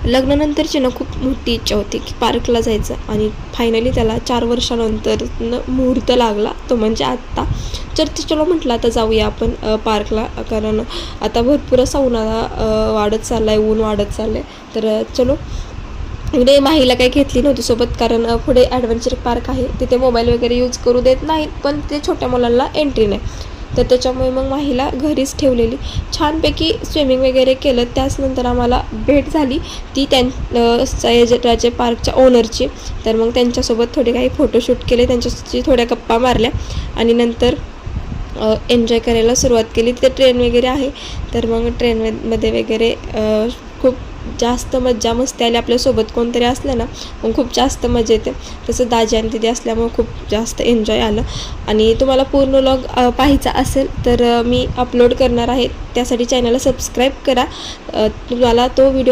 लग्नानंतरची ना खूप मोठी इच्छा होती की पार्कला जायचं, आणि फायनली त्याला 4 वर्षानंतर मुहूर्त लागला, तो म्हणजे आत्ता. तर चलो म्हटलं आता जाऊया आपण पार्कला, कारण आता भरपूर असा उन्हाळा वाढत चालला आहे, ऊन वाढत चाललं आहे. तर चलो. इकडे माहीला काही घेतली नव्हती सोबत, कारण पुढे ॲडव्हेंचर पार्क आहे, तिथे मोबाईल वगैरे यूज करू देत नाहीत, पण ते छोट्या मुलांना एंट्री नाही. तर त्याच्यामुळे मग माहीला घरीच ठेवलेली. छानपैकी स्विमिंग वगैरे केलं. त्याचनंतर आम्हाला भेट झाली ती सयाजीराजे पार्कच्या ओनरची. तर मग त्यांच्यासोबत थोडे काही फोटोशूट केले, त्यांच्याशी थोड्या गप्पा मारल्या, आणि नंतर एन्जॉय करायला सुरुवात केली. तिथे ट्रेन वगैरे आहे, तर मग ट्रेनमध्ये वगैरे खूप जास्त मज्जा मस्ती आली. आपल्यासोबत कोणतरी असलं ना मग खूप जास्त मजा येते. तसं दाजी आणि तिथे असल्यामुळे खूप जास्त एन्जॉय आलं. आणि तुम्हाला पूर्ण व्लॉग पाहायचा असेल तर मी अपलोड करणार आहे, त्यासाठी चॅनलला सबस्क्राईब करा. तुम्हाला तो व्हिडिओ